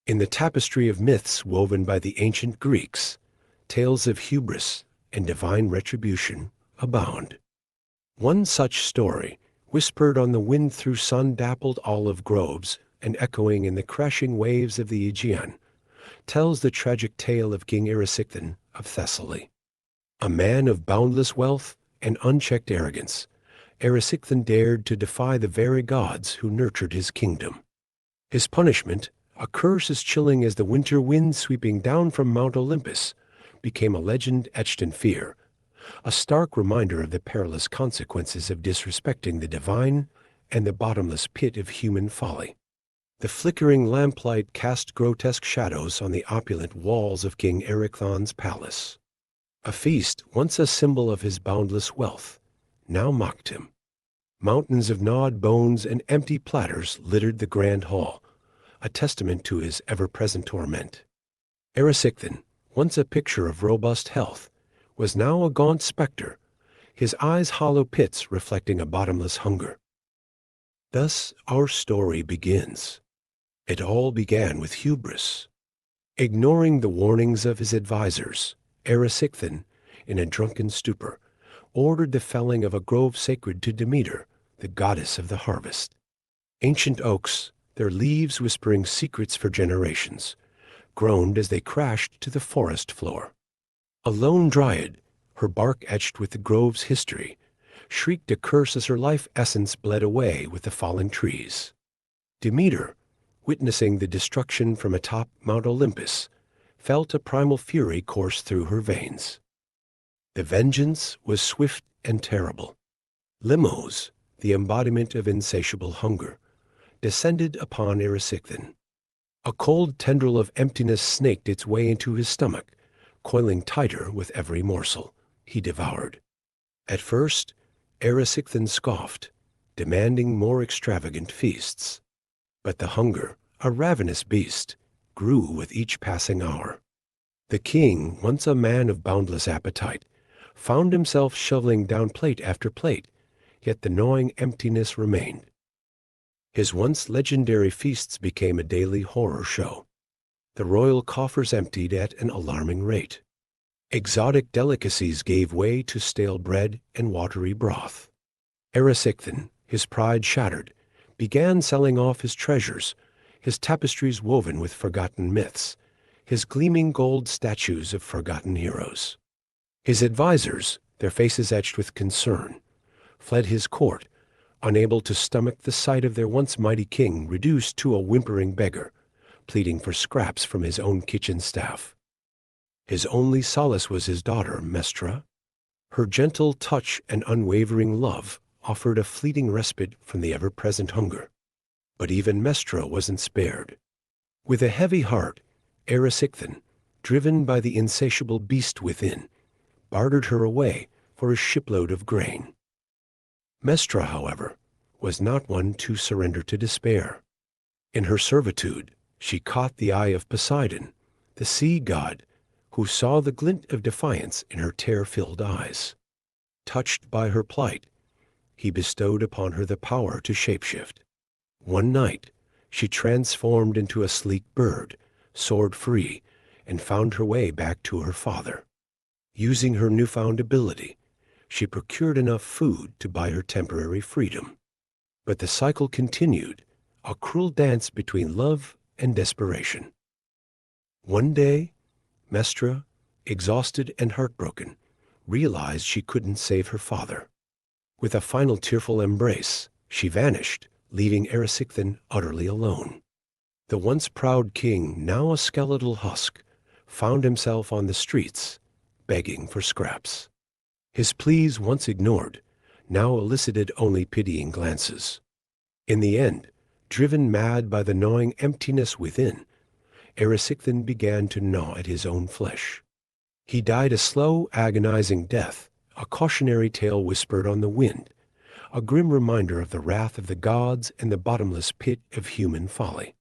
In the tapestry of myths woven by the ancient Greeks, tales of hubris and divine retribution abound. One such story, whispered on the wind through sun-dappled olive groves and echoing in the crashing waves of the Aegean, tells the tragic tale of King Erysichthon of Thessaly. A man of boundless wealth and unchecked arrogance, Erysichthon dared to defy the very gods who nurtured his kingdom. His punishment, a curse as chilling as the winter wind sweeping down from Mount Olympus, became a legend etched in fear, a stark reminder of the perilous consequences of disrespecting the divine and the bottomless pit of human folly. The flickering lamplight cast grotesque shadows on the opulent walls of King Erysichthon's palace. A feast, once a symbol of his boundless wealth, now mocked him. Mountains of gnawed bones and empty platters littered the grand hall, a testament to his ever-present torment. Erysichthon, once a picture of robust health, was now a gaunt specter, his eyes hollow pits reflecting a bottomless hunger. Thus our story begins. It all began with hubris. Ignoring the warnings of his advisors, Erysichthon, in a drunken stupor, ordered the felling of a grove sacred to Demeter, the goddess of the harvest. Ancient oaks, their leaves whispering secrets for generations, groaned as they crashed to the forest floor. A lone dryad, her bark etched with the grove's history, shrieked a curse as her life essence bled away with the falling trees. Demeter, witnessing the destruction from atop Mount Olympus, felt a primal fury course through her veins. The vengeance was swift and terrible. Limos, the embodiment of insatiable hunger, descended upon Erysichthon. A cold tendril of emptiness snaked its way into his stomach, coiling tighter with every morsel he devoured. At first, Erysichthon scoffed, demanding more extravagant feasts. But the hunger, a ravenous beast, grew with each passing hour. The king, once a man of boundless appetite, found himself shoveling down plate after plate, yet the gnawing emptiness remained. His once legendary feasts became a daily horror show. The royal coffers emptied at an alarming rate. Exotic delicacies gave way to stale bread and watery broth. Erysichthon, his pride shattered, began selling off his treasures, his tapestries woven with forgotten myths, his gleaming gold statues of forgotten heroes. His advisors, their faces etched with concern, fled his court, unable to stomach the sight of their once mighty king reduced to a whimpering beggar, pleading for scraps from his own kitchen staff. His only solace was his daughter, Mestra. Her gentle touch and unwavering love offered a fleeting respite from the ever-present hunger. But even Mestra wasn't spared. With a heavy heart, Erysichthon, driven by the insatiable beast within, bartered her away for a shipload of grain. Mestra, however, was not one to surrender to despair. In her servitude, she caught the eye of Poseidon, the sea god, who saw the glint of defiance in her tear-filled eyes. Touched by her plight, he bestowed upon her the power to shapeshift. One night, she transformed into a sleek bird, soared free, and found her way back to her father. Using her newfound ability, she procured enough food to buy her temporary freedom. But the cycle continued, a cruel dance between love and desperation. One day, Mestra, exhausted and heartbroken, realized she couldn't save her father. With a final tearful embrace, she vanished, leaving Erysichthon utterly alone. The once proud king, now a skeletal husk, found himself on the streets, begging for scraps. His pleas, once ignored, now elicited only pitying glances. In the end, driven mad by the gnawing emptiness within, Erysichthon began to gnaw at his own flesh. He died a slow, agonizing death, a cautionary tale whispered on the wind, a grim reminder of the wrath of the gods and the bottomless pit of human folly.